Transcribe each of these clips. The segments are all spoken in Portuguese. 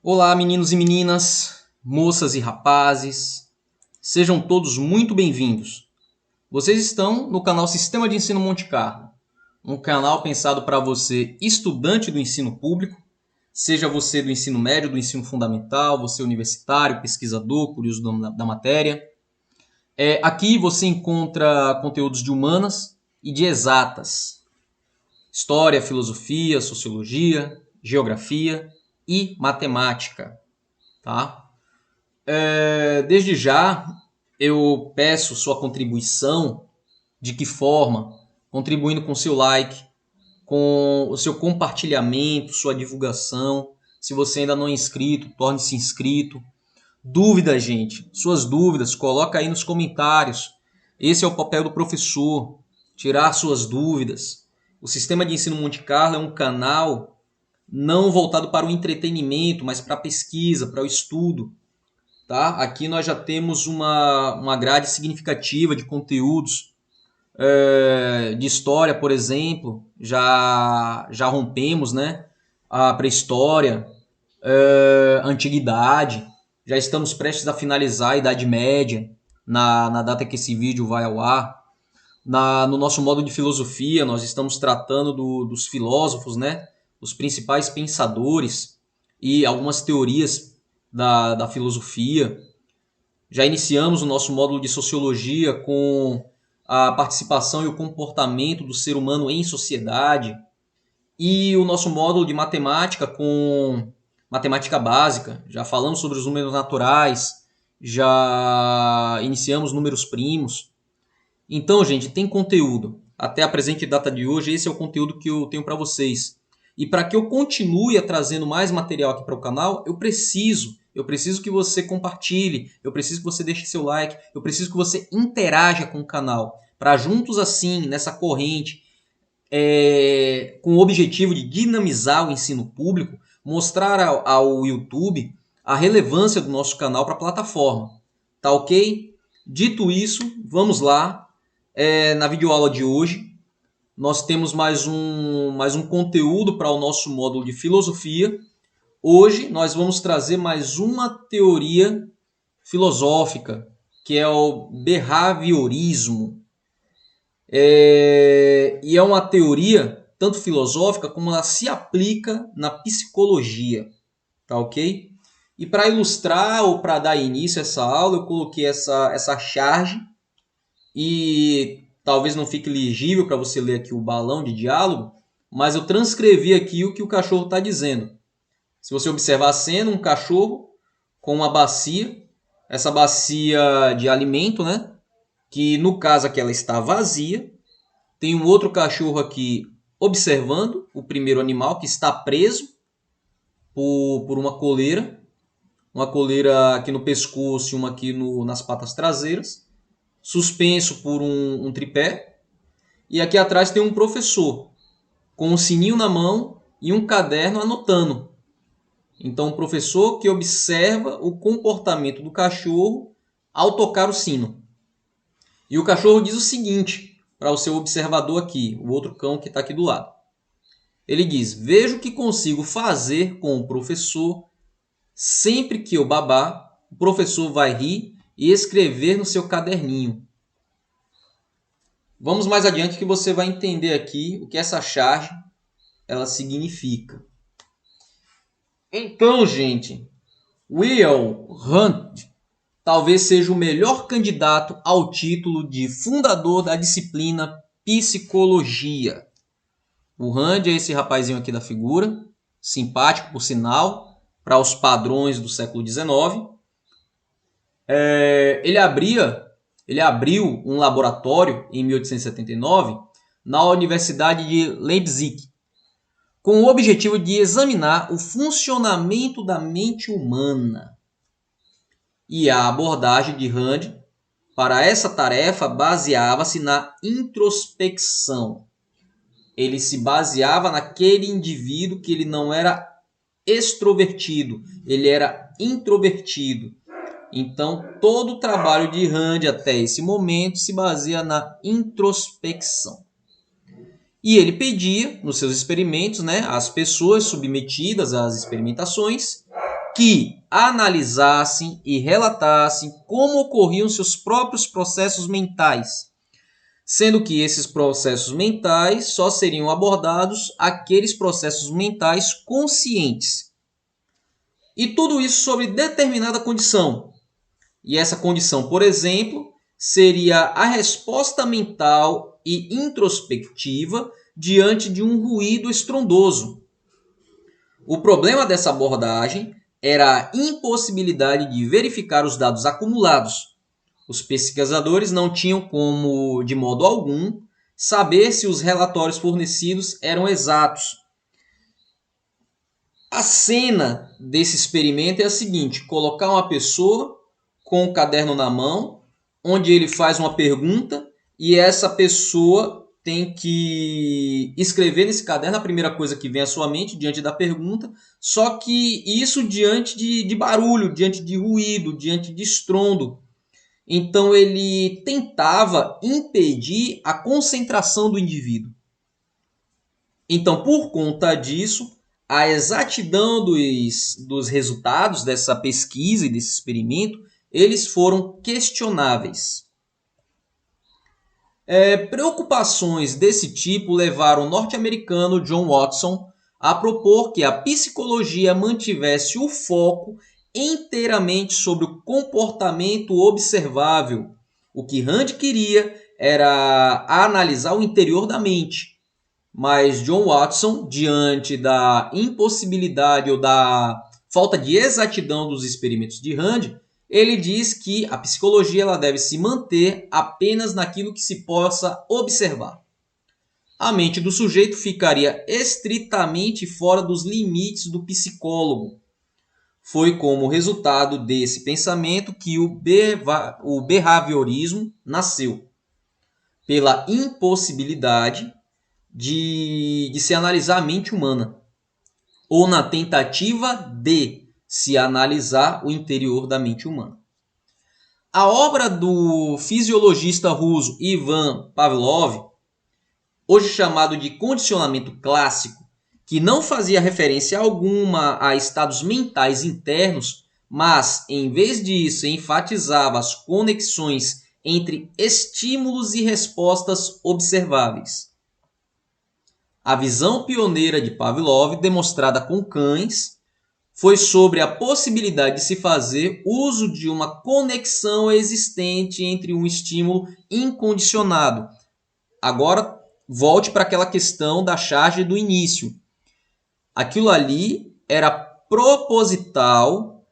Olá, meninos e meninas, moças e rapazes, sejam todos muito bem-vindos. Vocês estão no canal Sistema de Ensino Monte Carlo, um canal pensado para você, estudante do ensino público, seja você do ensino médio, do ensino fundamental, você universitário, pesquisador, curioso da matéria. Aqui você encontra conteúdos de humanas e de exatas, história, filosofia, sociologia, geografia e matemática. Tá? Desde já, eu peço sua contribuição. De que forma? Contribuindo com seu like, com o seu compartilhamento, sua divulgação. Se você ainda não é inscrito, torne-se inscrito. Dúvidas, gente, suas dúvidas, coloca aí nos comentários. Esse é o papel do professor, tirar suas dúvidas. O Sistema de Ensino Monte Carlo é um canal não voltado para o entretenimento, mas para a pesquisa, para o estudo. Tá? Aqui nós já temos uma grade significativa de conteúdos, de história, por exemplo, já rompemos, né? A pré-história, a antiguidade, já estamos prestes a finalizar a Idade Média, na data que esse vídeo vai ao ar. No nosso módulo de filosofia, nós estamos tratando dos filósofos, né? Os principais pensadores e algumas teorias da filosofia. Já iniciamos o nosso módulo de sociologia com a participação e o comportamento do ser humano em sociedade. E o nosso módulo de matemática com matemática básica. Já falamos sobre os números naturais, já iniciamos números primos. Então, gente, tem conteúdo. Até a presente data de hoje, esse é o conteúdo que eu tenho para vocês. E para que eu continue trazendo mais material aqui para o canal, eu preciso que você compartilhe, eu preciso que você deixe seu like, eu preciso que você interaja com o canal, para juntos assim, nessa corrente, com o objetivo de dinamizar o ensino público, mostrar ao YouTube a relevância do nosso canal para a plataforma. Tá ok? Dito isso, vamos lá. Na videoaula de hoje, nós temos mais um conteúdo para o nosso módulo de filosofia. Hoje nós vamos trazer mais uma teoria filosófica, que é o behaviorismo. E é uma teoria tanto filosófica como ela se aplica na psicologia. Tá ok? E para ilustrar ou para dar início a essa aula, eu coloquei essa charge e talvez não fique legível para você ler aqui o balão de diálogo, mas eu transcrevi aqui o que o cachorro está dizendo. Se você observar a cena, um cachorro com uma bacia, essa bacia de alimento, né? Que no caso aqui ela está vazia. Tem um outro cachorro aqui observando o primeiro animal que está preso por uma coleira aqui no pescoço e uma aqui nas patas traseiras, suspenso por um tripé. E aqui atrás tem um professor com um sininho na mão e um caderno anotando. Então, o professor que observa o comportamento do cachorro ao tocar o sino. E o cachorro diz o seguinte para o seu observador aqui, o outro cão que está aqui do lado. Ele diz: vejo o que consigo fazer com o professor. Sempre que eu babar, o professor vai rir e escrever no seu caderninho. Vamos mais adiante que você vai entender aqui o que essa charge ela significa. Então, gente, Will Hunt talvez seja o melhor candidato ao título de fundador da disciplina psicologia. O Rand é esse rapazinho aqui da figura, simpático por sinal, para os padrões do século XIX. Ele abriu um laboratório em 1879 na Universidade de Leipzig, com o objetivo de examinar o funcionamento da mente humana. E a abordagem de Rand para essa tarefa baseava-se na introspecção. Ele se baseava naquele indivíduo que ele não era extrovertido, ele era introvertido. Então, todo o trabalho de Rand até esse momento se baseia na introspecção. E ele pedia, nos seus experimentos, né, às pessoas submetidas às experimentações, que analisassem e relatassem como ocorriam seus próprios processos mentais, sendo que esses processos mentais só seriam abordados aqueles processos mentais conscientes. E tudo isso sobre determinada condição. E essa condição, por exemplo, seria a resposta mental e introspectiva diante de um ruído estrondoso. O problema dessa abordagem era a impossibilidade de verificar os dados acumulados. Os pesquisadores não tinham como, de modo algum, saber se os relatórios fornecidos eram exatos. A cena desse experimento é a seguinte: colocar uma pessoa com um caderno na mão, onde ele faz uma pergunta e essa pessoa tem que escrever nesse caderno a primeira coisa que vem à sua mente diante da pergunta, só que isso diante de barulho, diante de ruído, diante de estrondo. Então ele tentava impedir a concentração do indivíduo. Então, por conta disso, a exatidão dos resultados dessa pesquisa e desse experimento, eles foram questionáveis. Preocupações desse tipo levaram o norte-americano John Watson a propor que a psicologia mantivesse o foco inteiramente sobre o comportamento observável. O que Rand queria era analisar o interior da mente. Mas John Watson, diante da impossibilidade ou da falta de exatidão dos experimentos de Rand, ele diz que a psicologia ela deve se manter apenas naquilo que se possa observar. A mente do sujeito ficaria estritamente fora dos limites do psicólogo. Foi como resultado desse pensamento que o behaviorismo nasceu, pela impossibilidade de se analisar a mente humana, ou na tentativa de se analisar o interior da mente humana. A obra do fisiologista russo Ivan Pavlov, hoje chamado de condicionamento clássico, que não fazia referência alguma a estados mentais internos, mas, em vez disso, enfatizava as conexões entre estímulos e respostas observáveis. A visão pioneira de Pavlov, demonstrada com cães, foi sobre a possibilidade de se fazer uso de uma conexão existente entre um estímulo incondicionado. Agora, volte para aquela questão da charge do início. Aquilo ali era proposital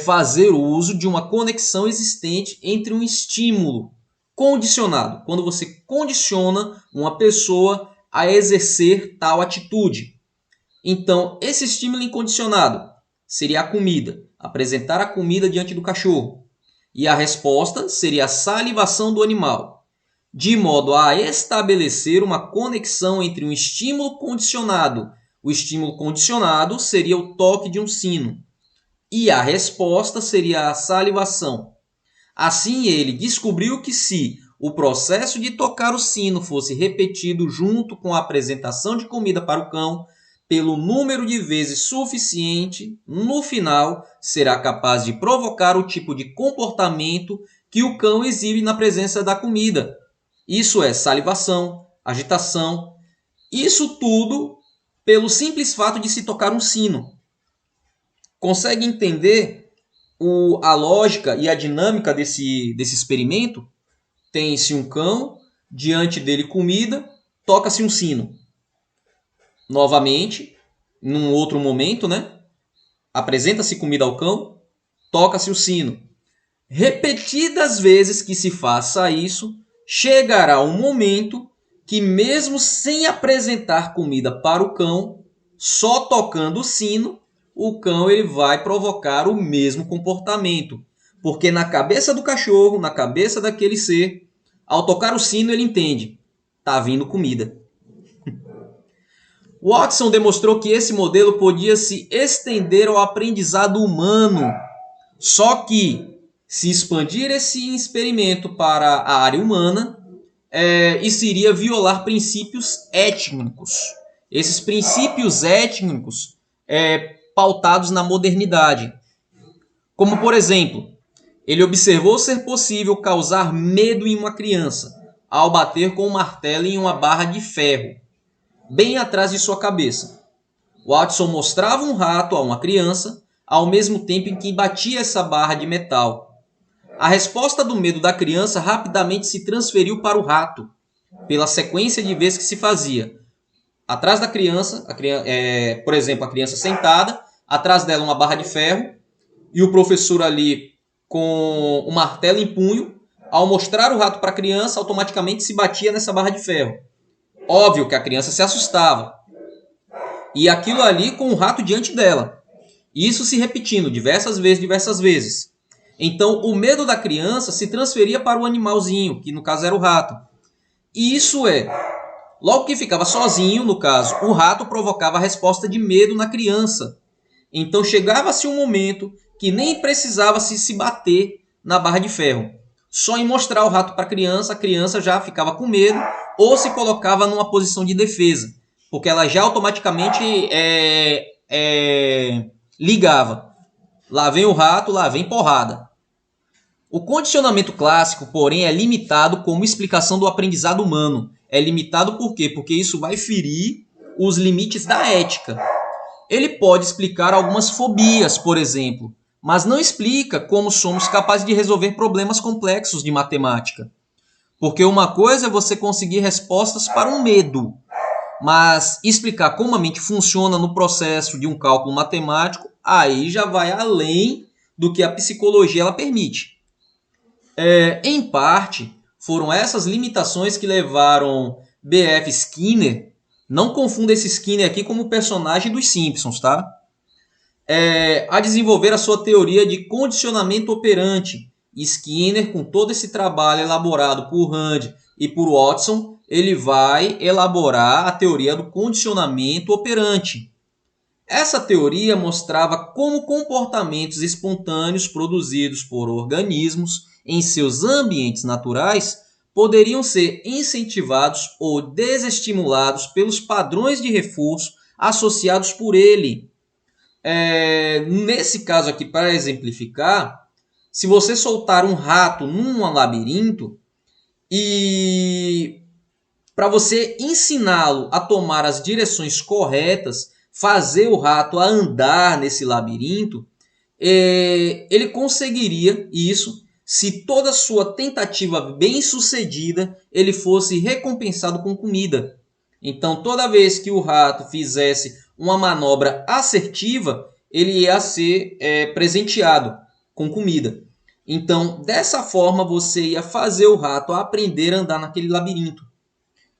fazer uso de uma conexão existente entre um estímulo condicionado, quando você condiciona uma pessoa a exercer tal atitude. Então, esse estímulo incondicionado seria a comida, apresentar a comida diante do cachorro. E a resposta seria a salivação do animal, de modo a estabelecer uma conexão entre um estímulo condicionado. O estímulo condicionado seria o toque de um sino. E a resposta seria a salivação. Assim, ele descobriu que se o processo de tocar o sino fosse repetido junto com a apresentação de comida para o cão, pelo número de vezes suficiente, no final, será capaz de provocar o tipo de comportamento que o cão exibe na presença da comida. Isso é salivação, agitação, isso tudo pelo simples fato de se tocar um sino. Consegue entender a lógica e a dinâmica desse experimento? Tem-se um cão, diante dele comida, toca-se um sino. Novamente, num outro momento, apresenta-se comida ao cão, toca-se o sino. Repetidas vezes que se faça isso, chegará um momento que, mesmo sem apresentar comida para o cão, só tocando o sino, o cão ele vai provocar o mesmo comportamento. Porque na cabeça do cachorro, na cabeça daquele ser, ao tocar o sino ele entende, está vindo comida. Watson demonstrou que esse modelo podia se estender ao aprendizado humano. Só que, se expandir esse experimento para a área humana, isso iria violar princípios étnicos. Esses princípios étnicos pautados na modernidade. Como, por exemplo, ele observou ser possível causar medo em uma criança ao bater com um martelo em uma barra de ferro, bem atrás de sua cabeça. Watson mostrava um rato a uma criança, ao mesmo tempo em que batia essa barra de metal. A resposta do medo da criança rapidamente se transferiu para o rato, pela sequência de vezes que se fazia. Atrás da criança, por exemplo, a criança sentada, atrás dela uma barra de ferro, e o professor ali com o martelo em punho. Ao mostrar o rato para a criança, automaticamente se batia nessa barra de ferro. Óbvio que a criança se assustava. E aquilo ali com o rato diante dela. Isso se repetindo diversas vezes. Então, o medo da criança se transferia para o animalzinho, que no caso era o rato. E isso logo que ficava sozinho, no caso, o rato provocava a resposta de medo na criança. Então, chegava-se um momento que nem precisava se bater na barra de ferro. Só em mostrar o rato para a criança já ficava com medo ou se colocava numa posição de defesa, porque ela já automaticamente ligava. Lá vem o rato, lá vem porrada. O condicionamento clássico, porém, é limitado como explicação do aprendizado humano. É limitado por quê? Porque isso vai ferir os limites da ética. Ele pode explicar algumas fobias, por exemplo, mas não explica como somos capazes de resolver problemas complexos de matemática. Porque uma coisa é você conseguir respostas para um medo, mas explicar como a mente funciona no processo de um cálculo matemático, aí já vai além do que a psicologia ela permite. Em parte, foram essas limitações que levaram B.F. Skinner, não confunda esse Skinner aqui como personagem dos Simpsons, tá? A desenvolver a sua teoria de condicionamento operante. Skinner, com todo esse trabalho elaborado por Rand e por Watson, ele vai elaborar a teoria do condicionamento operante. Essa teoria mostrava como comportamentos espontâneos produzidos por organismos em seus ambientes naturais poderiam ser incentivados ou desestimulados pelos padrões de reforço associados por ele. Nesse caso aqui, para exemplificar, se você soltar um rato num labirinto e para você ensiná-lo a tomar as direções corretas, fazer o rato a andar nesse labirinto, ele conseguiria isso se toda sua tentativa bem sucedida ele fosse recompensado com comida. Então, toda vez que o rato fizesse uma manobra assertiva, ele ia ser presenteado com comida. Então, dessa forma, você ia fazer o rato aprender a andar naquele labirinto.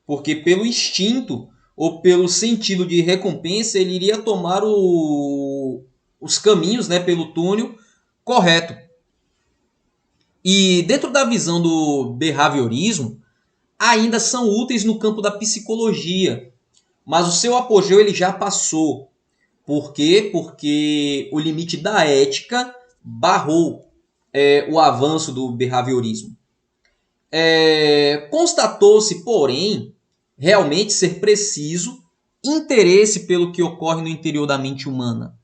Porque pelo instinto ou pelo sentido de recompensa, ele iria tomar os caminhos, né, pelo túnel correto. E dentro da visão do behaviorismo, ainda são úteis no campo da psicologia, mas o seu apogeu ele já passou. Por quê? Porque o limite da ética barrou o avanço do behaviorismo. Constatou-se, porém, realmente ser preciso interesse pelo que ocorre no interior da mente humana.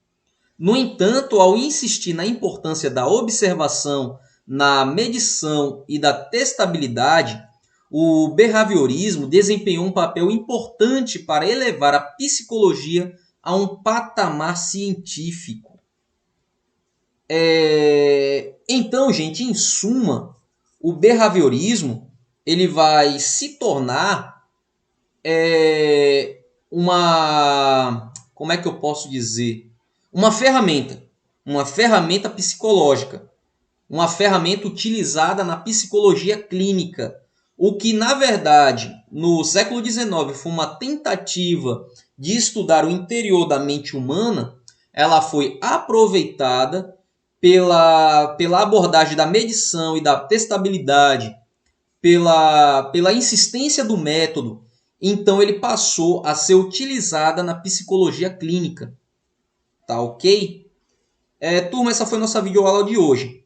No entanto, ao insistir na importância da observação, na medição e da testabilidade, o behaviorismo desempenhou um papel importante para elevar a psicologia a um patamar científico. Então, gente, em suma, o behaviorismo ele vai se tornar como é que eu posso dizer? Uma ferramenta psicológica, uma ferramenta utilizada na psicologia clínica, o que, na verdade, no século XIX foi uma tentativa de estudar o interior da mente humana, ela foi aproveitada pela abordagem da medição e da testabilidade, pela insistência do método. Então, ele passou a ser utilizada na psicologia clínica. Tá ok? Turma, essa foi a nossa videoaula de hoje.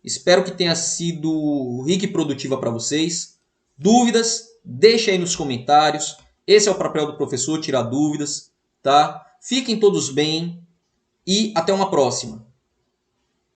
Espero que tenha sido rica e produtiva para vocês. Dúvidas? Deixa aí nos comentários. Esse é o papel do professor, tirar dúvidas. Tá? Fiquem todos bem. e até uma próxima.